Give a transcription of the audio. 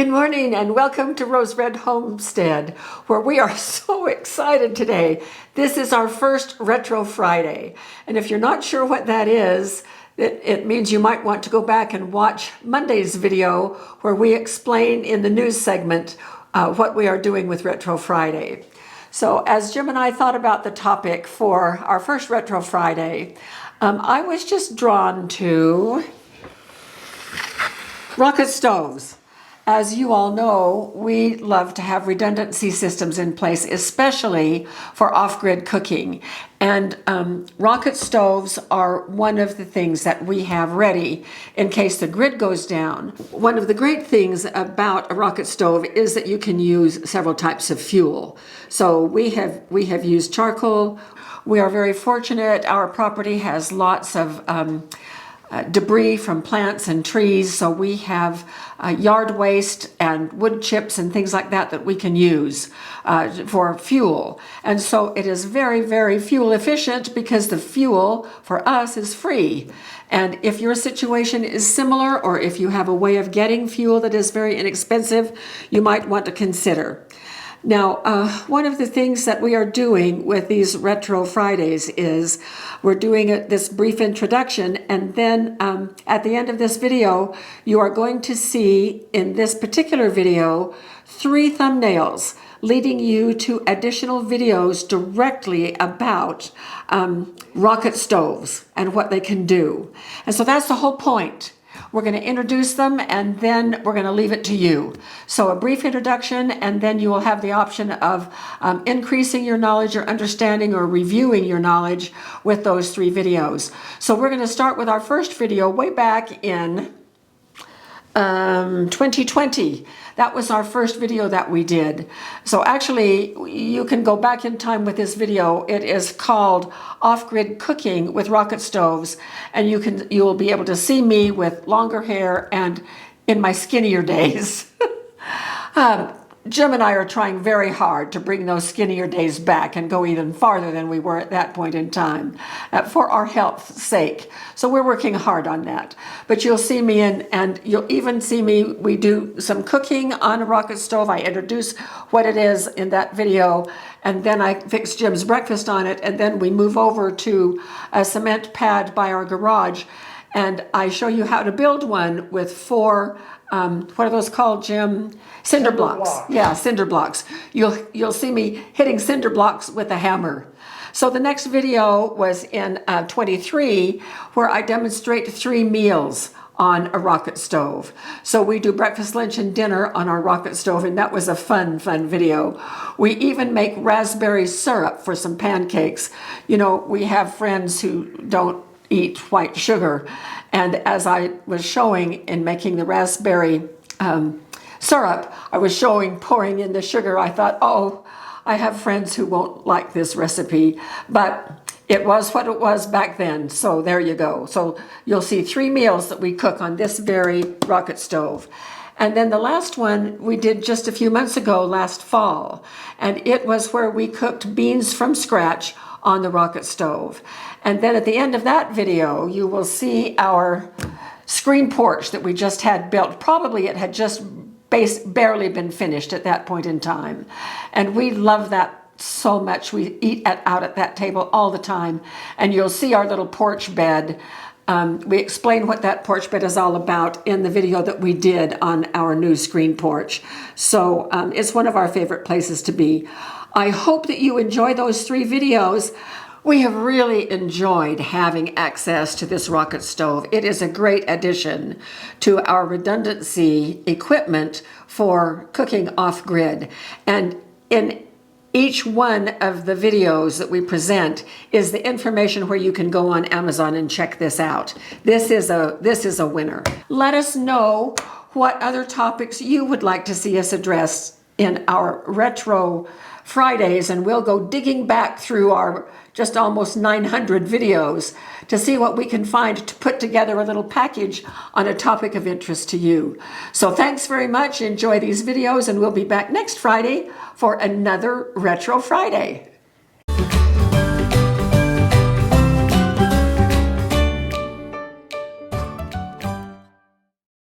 Good morning and welcome to Rose Red Homestead, where we are so excited today. This is our first Retro Friday. And if you're not sure what that is, it means you might want to go back and watch Monday's video where we explain in the news segment what we are doing with Retro Friday. So as Jim and I thought about the topic for our first Retro Friday, I was just drawn to rocket stoves. As you all know, we love to have redundancy systems in place, especially for off-grid cooking. And rocket stoves are one of the things that we have ready in case the grid goes down. One of the great things about a rocket stove is that you can use several types of fuel. So we have used charcoal. We are very fortunate. Our property has lots of debris from plants and trees, so we have yard waste and wood chips and things like that we can use for fuel. And so it is very, very fuel efficient because the fuel for us is free. And if your situation is similar, or if you have a way of getting fuel that is very inexpensive, you might want to consider. Now, one of the things that we are doing with these Retro Fridays is we're doing this brief introduction, and then at the end of this video, you are going to see in this particular video 3 thumbnails leading you to additional videos directly about rocket stoves and what they can do. And so that's the whole point. We're going to introduce them and then we're going to leave it to you. So a brief introduction, and then you will have the option of increasing your knowledge or understanding or reviewing your knowledge with those 3 videos. So we're going to start with our first video way back in 2020. That was our first video that we did. So actually, you can go back in time with this video. It is called Off-Grid Cooking with Rocket Stoves, and you will be able to see me with longer hair and in my skinnier days. Jim and I are trying very hard to bring those skinnier days back and go even farther than we were at that point in time for our health's sake. So we're working hard on that. But you'll see me and you'll even see me, we do some cooking on a rocket stove. I introduce what it is in that video, and then I fix Jim's breakfast on it, and then we move over to a cement pad by our garage, and I show you how to build one with 4 what are those called, Jim? Cinder blocks. Yeah, cinder blocks. You'll see me hitting cinder blocks with a hammer. So the next video was in 23, where I demonstrate 3 meals on a rocket stove. So we do breakfast, lunch, and dinner on our rocket stove, and that was a fun video. We even make raspberry syrup for some pancakes. You know, we have friends who don't eat white sugar, and as I was showing in making the raspberry syrup, I was showing pouring in the sugar. I thought, oh, I have friends who won't like this recipe, but it was what it was back then, so there you go. So you'll see 3 meals that we cook on this very rocket stove. And then the last one we did just a few months ago, last fall, and it was where we cooked beans from scratch on the rocket stove. And then at the end of that video, you will see our screen porch that we just had built. Probably it had just barely been finished at that point in time. And we love that so much. We eat out at that table all the time. And you'll see our little porch bed. We explain what that porch bed is all about in the video that we did on our new screen porch. So it's one of our favorite places to be. I hope that you enjoy those 3 videos. We have really enjoyed having access to this rocket stove. It is a great addition to our redundancy equipment for cooking off-grid. And in each one of the videos that we present is the information where you can go on Amazon and check this out. This is a winner. Let us know what other topics you would like to see us address in our Retro Fridays, and we'll go digging back through our just almost 900 videos to see what we can find to put together a little package on a topic of interest to you. So thanks very much. Enjoy these videos, and we'll be back next Friday for another Retro Friday.